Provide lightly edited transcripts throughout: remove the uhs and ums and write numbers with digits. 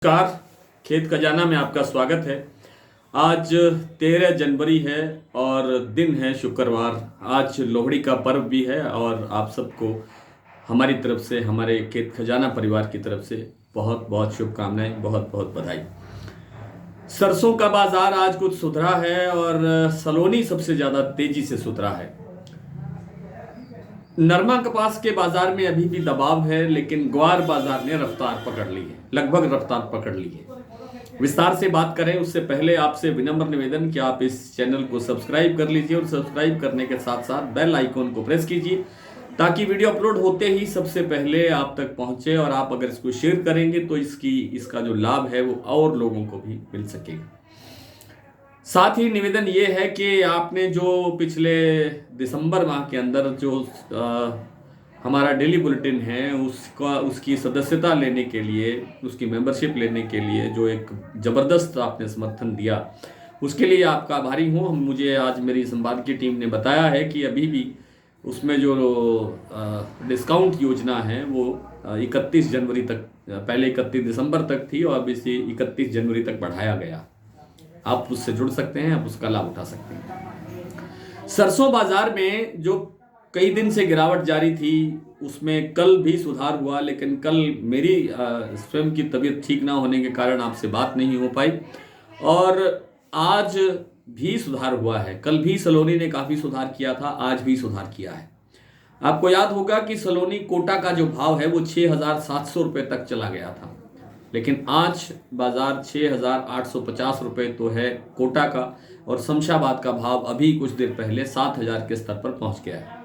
नमस्कार। खेत खजाना में आपका स्वागत है। आज 13 जनवरी है और दिन है शुक्रवार। आज लोहड़ी का पर्व भी है और आप सबको हमारी तरफ से, हमारे खेत खजाना परिवार की तरफ से बहुत बहुत शुभकामनाएं, बहुत बहुत बधाई। सरसों का बाजार आज कुछ सुधरा है और सलोनी सबसे ज़्यादा तेजी से सुधरा है। नरमा कपास के बाजार में अभी भी दबाव है, लेकिन ग्वार बाजार ने रफ्तार पकड़ ली है, लगभग रफ्तार पकड़ ली है। विस्तार से बात करें उससे पहले आपसे विनम्र निवेदन कि आप इस चैनल को सब्सक्राइब कर लीजिए और सब्सक्राइब करने के साथ साथ बेल आइकॉन को प्रेस कीजिए ताकि वीडियो अपलोड होते ही सबसे पहले आप तक पहुंचे। और आप अगर इसको शेयर करेंगे तो इसका जो लाभ है वो और लोगों को भी मिल सकेगा। साथ ही निवेदन ये है कि आपने जो पिछले दिसंबर माह के अंदर जो हमारा डेली बुलेटिन है उसकी सदस्यता लेने के लिए, उसकी मेंबरशिप लेने के लिए जो एक ज़बरदस्त आपने समर्थन दिया, उसके लिए आपका आभारी हूँ। मुझे आज मेरी संपादकीय टीम ने बताया है कि अभी भी उसमें जो डिस्काउंट योजना है वो 31 जनवरी तक, पहले 31 दिसंबर तक थी और अब इसे 31 जनवरी तक बढ़ाया गया। आप उससे जुड़ सकते हैं, आप उसका लाभ उठा सकते हैं। सरसों बाजार में जो कई दिन से गिरावट जारी थी उसमें कल भी सुधार हुआ, लेकिन कल मेरी स्वयं की तबीयत ठीक ना होने के कारण आपसे बात नहीं हो पाई और आज भी सुधार हुआ है। कल भी सलोनी ने काफ़ी सुधार किया था, आज भी सुधार किया है। आपको याद होगा कि सलोनी कोटा का जो भाव है वो 6,700 रुपये तक चला गया था, लेकिन आज बाजार 6,850 रुपये तो है कोटा का और शमशाबाद का भाव अभी कुछ देर पहले 7,000 के स्तर पर पहुंच गया है।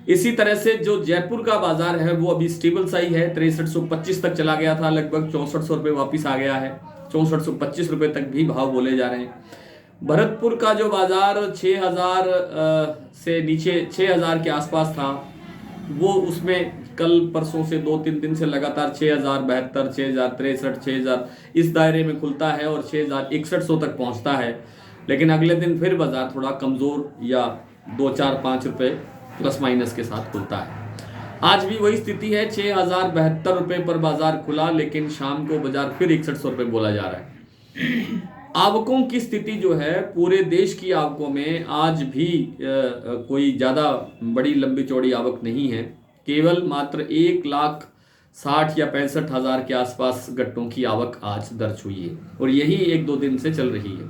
इसी तरह से जो जयपुर का बाजार है वो अभी स्टेबल सा ही है, 6325 तक चला गया था, लगभग 6400 रुपये वापिस आ गया है। 6425 रुपये तक भी भाव बोले जा रहे हैं। भरतपुर का जो बाजार 6,000 से नीचे 6,000 के आसपास था, वो उसमें कल परसों से 2-3 दिन से लगातार 6,072, 6,063, 6,000 इस दायरे में खुलता है और 6,6100 तक पहुंचता है। लेकिन अगले दिन फिर बाजार थोड़ा कमज़ोर या 2-4-5 रुपये प्लस माइनस के साथ खुलता है। आज भी वही स्थिति है, 6,072 रुपये पर बाजार खुला, लेकिन शाम को बाजार फिर 6100 रुपये बोला जा रहा है। आवकों की स्थिति जो है, पूरे देश की आवकों में आज भी कोई ज़्यादा बड़ी लंबी चौड़ी आवक नहीं है। केवल मात्र 1,60,000 या 65,000 के आसपास गट्टों की आवक आज दर्ज हुई है और यही 1-2 दिन से चल रही है।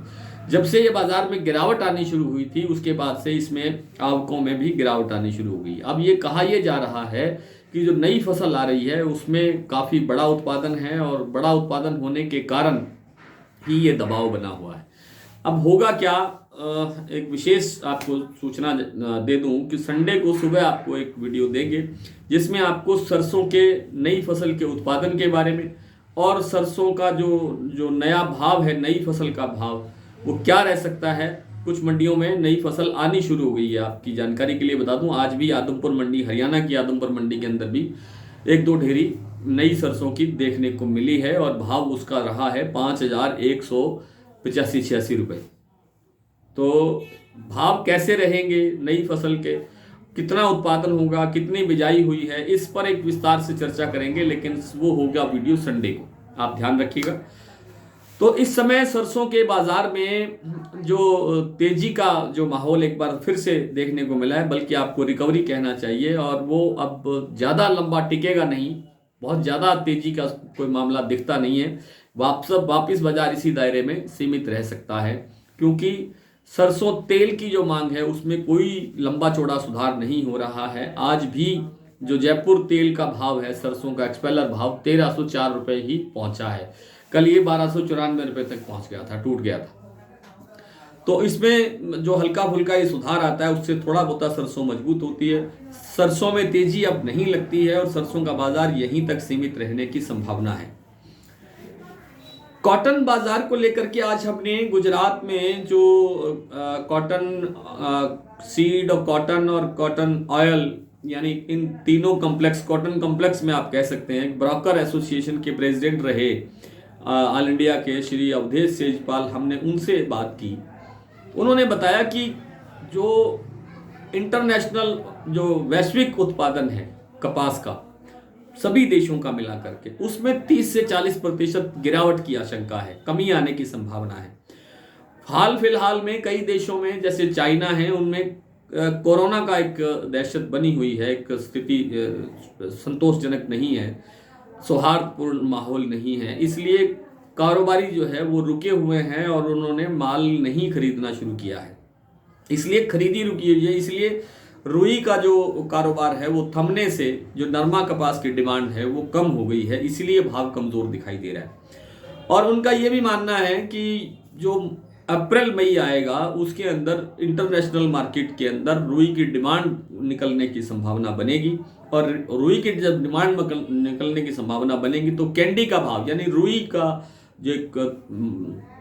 जब से ये बाजार में गिरावट आनी शुरू हुई थी उसके बाद से इसमें आवकों में भी गिरावट आनी शुरू हो गई। अब ये कहा यह जा रहा है कि जो नई फसल आ रही है उसमें काफ़ी बड़ा उत्पादन है और बड़ा उत्पादन होने के कारण ही ये दबाव बना हुआ है। अब होगा क्या, एक विशेष आपको सूचना दे दूं कि संडे को सुबह आपको एक वीडियो देंगे जिसमें आपको सरसों के नई फसल के उत्पादन के बारे में और सरसों का जो नया भाव है, नई फसल का भाव वो क्या रह सकता है। कुछ मंडियों में नई फसल आनी शुरू हो गई है। आपकी जानकारी के लिए बता दूं, आज भी आदमपुर मंडी, हरियाणा की आदमपुर मंडी के अंदर भी 1-2 ढेरी नई सरसों की देखने को मिली है और भाव उसका रहा है 5,185-86 रुपये। तो भाव कैसे रहेंगे नई फसल के, कितना उत्पादन होगा, कितनी बिजाई हुई है, इस पर एक विस्तार से चर्चा करेंगे, लेकिन वो होगा वीडियो संडे को, आप ध्यान रखिएगा। तो इस समय सरसों के बाजार में जो तेजी का जो माहौल एक बार फिर से देखने को मिला है, बल्कि आपको रिकवरी कहना चाहिए, और वो अब ज़्यादा लंबा टिकेगा नहीं। बहुत ज़्यादा तेजी का कोई मामला दिखता नहीं है। वापस बाजार इसी दायरे में सीमित रह सकता है, क्योंकि सरसों तेल की जो मांग है उसमें कोई लंबा चौड़ा सुधार नहीं हो रहा है। आज भी जो जयपुर तेल का भाव है, सरसों का एक्सपेलर भाव 1,304 रुपये ही पहुंचा है। कल ये 1,294 रुपये तक पहुंच गया था, टूट गया था। तो इसमें जो हल्का फुल्का ये सुधार आता है उससे थोड़ा बहुत सरसों मजबूत होती है। सरसों में तेजी अब नहीं लगती है और सरसों का बाजार यहीं तक सीमित रहने की संभावना है। कॉटन बाजार को लेकर के आज हमने गुजरात में जो कॉटन सीड और कॉटन ऑयल, यानी इन तीनों कॉम्प्लेक्स, कॉटन कॉम्प्लेक्स में आप कह सकते हैं, ब्रोकर एसोसिएशन के प्रेसिडेंट रहे ऑल इंडिया के श्री अवधेश सेजपाल, हमने उनसे बात की। उन्होंने बताया कि जो इंटरनेशनल, जो वैश्विक उत्पादन है कपास का, सभी देशों का मिला करके, उसमें 30 से 40% गिरावट की आशंका है, कमी आने की संभावना है। हाल फिलहाल में कई देशों में जैसे चाइना है, उनमें कोरोना का एक दहशत बनी हुई है, एक स्थिति संतोषजनक नहीं है, सौहार्दपूर्ण माहौल नहीं है, इसलिए कारोबारी जो है वो रुके हुए हैं और उन्होंने माल नहीं खरीदना शुरू किया है, इसलिए खरीदी रुकी हुई है। इसलिए रुई का जो कारोबार है वो थमने से जो नरमा कपास की डिमांड है वो कम हो गई है, इसलिए भाव कमजोर दिखाई दे रहा है। और उनका ये भी मानना है कि जो अप्रैल मई आएगा उसके अंदर इंटरनेशनल मार्केट के अंदर रुई की डिमांड निकलने की संभावना बनेगी, और रुई की जब डिमांड निकलने की संभावना बनेगी तो कैंडी का भाव, यानी रुई का जो एक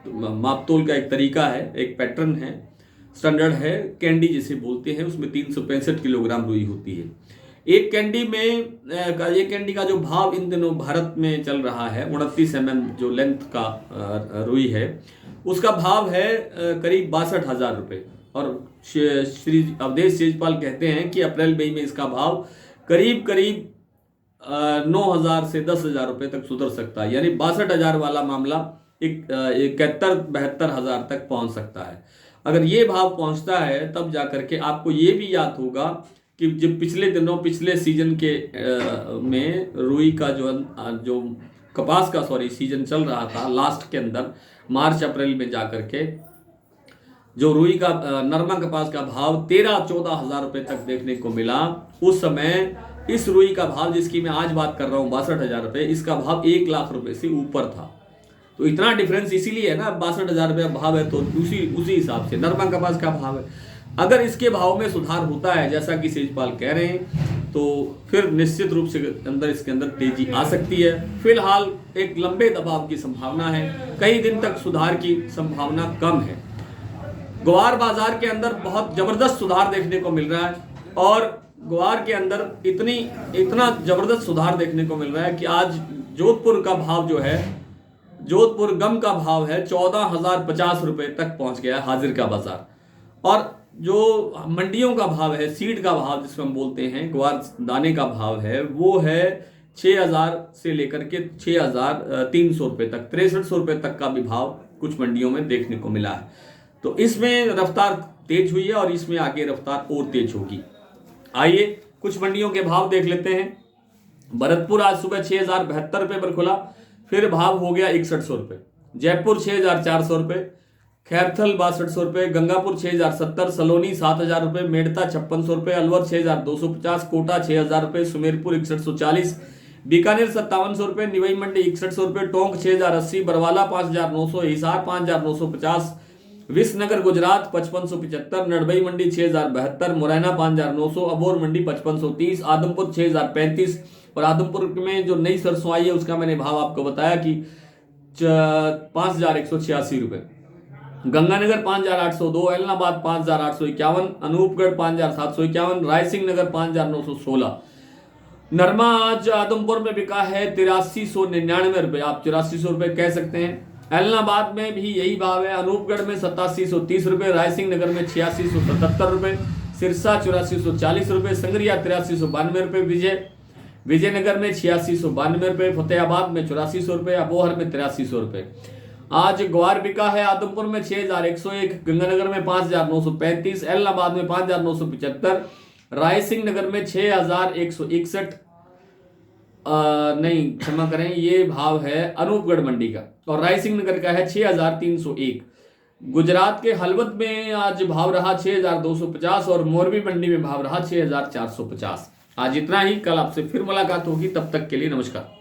मापतोल का एक तरीका है, एक पैटर्न है, स्टैंडर्ड है, कैंडी जिसे बोलते हैं, उसमें 365 किलोग्राम रुई होती है। एक कैंडी का जो भाव इन दिनों भारत में चल रहा है 29 mm जो लेंथ का रुई है, उसका भाव है करीब 62,000 रुपये। और श्री अवधेश तेजपाल कहते हैं कि अप्रैल मई में इसका भाव करीब 9,000 से 10,000 रुपये तक सुधर सकता है, यानी 62,000 वाला मामला 71-72,000 तक पहुंच सकता है। अगर ये भाव पहुंचता है तब जाकर के आपको ये भी याद होगा कि जब पिछले सीजन के में रुई का जो कपास का सीजन चल रहा था, लास्ट के अंदर मार्च अप्रैल में जाकर के जो रुई का नरमा कपास का भाव 13-14,000 रुपये तक देखने को मिला। उस समय इस रुई का भाव, जिसकी मैं आज बात कर रहा हूँ 62,000 रुपये, इसका भाव 1 लाख रुपये से ऊपर था। तो इतना डिफरेंस इसीलिए है ना, 62,000 रुपये भाव है तो उसी हिसाब से नरमा कपास का भाव है। अगर इसके भाव में सुधार होता है जैसा कि तेजपाल कह रहे हैं, तो फिर निश्चित रूप से इसके अंदर तेजी आ सकती है। फिलहाल एक लंबे दबाव की संभावना है, कई दिन तक सुधार की संभावना कम है। ग्वार बाजार के अंदर बहुत जबरदस्त सुधार देखने को मिल रहा है, और ग्वार के अंदर इतना जबरदस्त सुधार देखने को मिल रहा है कि आज जोधपुर का भाव जो है, जोधपुर गम का भाव है 14,050 रुपये तक पहुंच गया है हाजिर का बाजार। और जो मंडियों का भाव है, सीड का भाव जिसको हम बोलते हैं, ग्वार दाने का भाव है, वो है 6,000 से लेकर के 6,300 रुपये तक, 6300 रुपये तक का भी भाव कुछ मंडियों में देखने को मिला है। तो इसमें रफ्तार तेज हुई है और इसमें आगे रफ्तार और तेज होगी। आइए कुछ मंडियों के भाव देख लेते हैं। भरतपुर आज सुबह 6,072 रुपये पर खुला, फिर भाव हो गया 6100 रुपये। जयपुर 6,400 रुपये, खैरथल 6200 रुपये, गंगापुर 6,070, सलोनी 7,000 रुपये, मेड़ता 5,600 रुपये, अलवर 6,250, कोटा 6,000 रुपये, सुमेरपुर 6140, बीकानेर 5700 रुपये, निवई मंडी 6100 रुपये, टोंक 6,080, बरवाला 5,900, हिसार 5,950, विसनगर गुजरात 5,575, नड़बई मंडी 6,072, मुरैना 5,900, अबोर मंडी 5,530, आदमपुर 6,035। और आदमपुर में जो नई सरसों आई है उसका मैंने भाव आपको बताया कि 5,186 रुपये। गंगानगर 5,802, एलनाबाद 5,851, अनूपगढ़ 5,751, रायसिंह नगर 5,916। नरमा आज आदमपुर में बिका है 8399 रुपये, आप 8400 रुपये कह सकते हैं। एलनाबाद में भी यही भाव है, अनूपगढ़ में 8730 रुपये, रायसिंह नगर में 8677 रुपये, सिरसा 8440 रुपये, संगरिया 8392 रुपये, विजयनगर में 8692 रुपये, फतेहाबाद में 8400 रुपये, अबोहर में 8300 रुपये। आज ग्वार बिका है आदमपुर में 6,101, गंगानगर में 5,935, एलनाबाद में 5,975, रायसिंह नगर में 6,161, नहीं क्षमा करें, ये भाव है अनूपगढ़ मंडी का, और रायसिंह नगर का है 6,301। गुजरात के हलवद में आज भाव रहा 6,250 और मोरबी मंडी में भाव रहा 6,450। आज इतना ही, कल आपसे फिर मुलाकात होगी, तब तक के लिए नमस्कार।